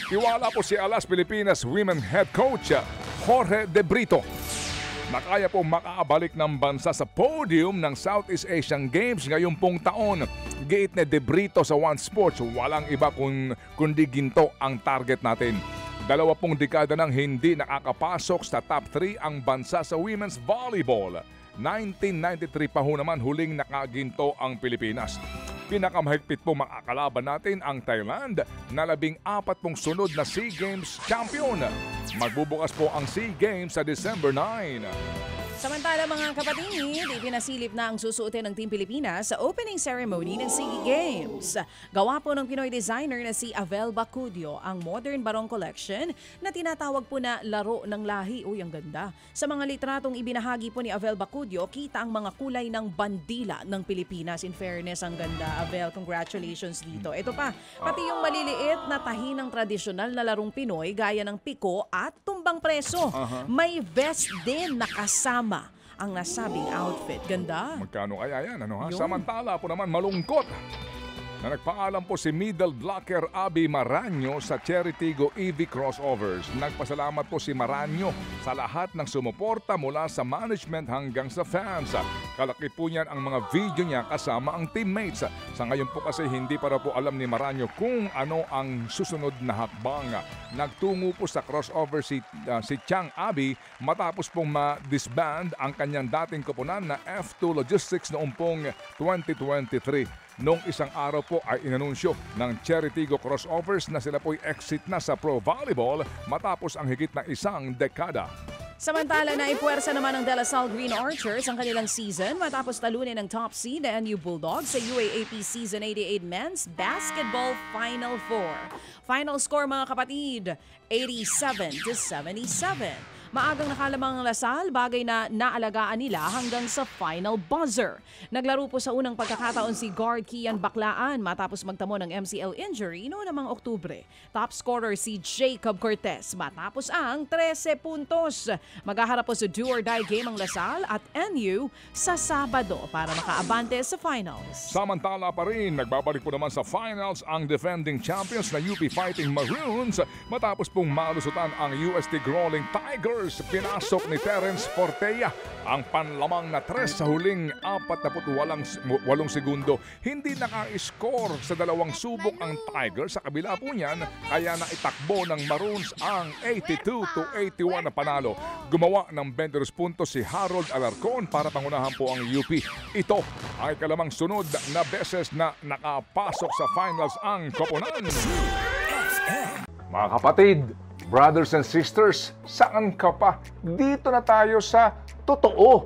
Tiwala po si Alas Pilipinas Women Head Coach Jorge De Brito na kaya po makaabalik ng bansa sa podium ng Southeast Asian Games ngayong pong taon. Giit ni De Brito sa One Sports, walang iba kundi ginto ang target natin. 20 dekada nang hindi nakakapasok sa top 3 ang bansa sa women's volleyball. 1993 pa ho naman huling nakaginto ang Pilipinas. Pinakamahigpit po makakalaban natin ang Thailand na 14 pong sunod na SEA Games champion. Magbubukas po ang SEA Games sa December 9. Samantala mga kapatid, ipinasilip na ang susuotin ng Team Pilipinas sa opening ceremony ng SEA Games. Gawa po ng Pinoy designer na si Avel Bacudio ang Modern Barong Collection na tinatawag po na Laro ng Lahi. Uy, ang ganda. Sa mga litratong ibinahagi po ni Avel Bacudio, kita ang mga kulay ng bandila ng Pilipinas. In fairness, ang ganda. Avel, congratulations dito. Ito pa, pati yung maliliit na tahi ng tradisyonal na larong Pinoy gaya ng piko at tumbang preso. May vest din na kasama ang nasabing outfit. Ganda. Magkano kaya yan? Samantala po naman malungkot na nagpaalam po si middle blocker Abby Maranyo sa Cherry Tigo EV Crossovers. Nagpasalamat po si Maranyo sa lahat ng sumuporta mula sa management hanggang sa fans. Kalaki po niyan ang mga video niya kasama ang teammates. Sa ngayon po kasi hindi para po alam ni Maranyo kung ano ang susunod na hakbang. Nagtungo po sa crossover si Chang Abby matapos pong ma-disband ang kanyang dating koponan na F2 Logistics noong pong 2023. Noong isang araw po ay inanunsyo ng Cherry Tigo Crossovers na sila po'y exit na sa Pro Volleyball matapos ang higit na isang dekada. Samantala na ipuwersa naman ng De La Salle Green Archers ang kanilang season matapos talunin ng top seed na NU Bulldogs sa UAAP Season 88 Men's Basketball Final 4. Final score mga kapatid, 87-77. Maagang nakalamang ang Lasal, bagay na naalagaan nila hanggang sa final buzzer. Naglaro po sa unang pagkakataon si guard Kian Baclaan matapos magtamo ng MCL injury noong namang Oktubre. Top scorer si Jacob Cortez matapos ang 13 puntos. Maghaharap po sa do or die game ang Lasal at NU sa Sabado para makaabante sa finals. Samantala pa rin, nagbabalik po naman sa finals ang defending champions na UP Fighting Maroons matapos pong malusutan ang UST Growling Tigers. Pinasok ni Terence Fortea ang panlamang na 3 sa huling 48 segundo. Hindi naka-score sa dalawang subok ang Tigers. Sa kabila po niyan, kaya naitakbo ng Maroons ang 82-81 na panalo. Gumawa ng 22 puntos si Harold Alarcon para pangunahan po ang UP. Ito ang ikalamang sunod na beses na nakapasok sa finals ang koponan. Mga kapatid, brothers and sisters, saan ka pa? Dito na tayo sa totoo.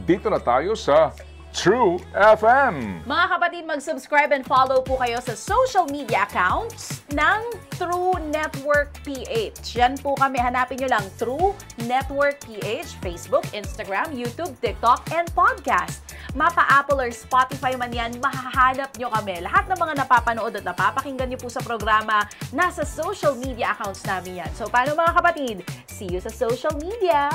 Dito na tayo sa True FM. Mga kapatid, mag-subscribe and follow po kayo sa social media accounts ng True Network PH. Yan po kami. Hanapin nyo lang True Network PH, Facebook, Instagram, YouTube, TikTok, and podcast. Mapa-Apple or Spotify man yan, mahahanap nyo kami. Lahat ng mga napapanood at napapakinggan nyo po sa programa, nasa social media accounts namin yan. So, paano mga kapatid? See you sa social media!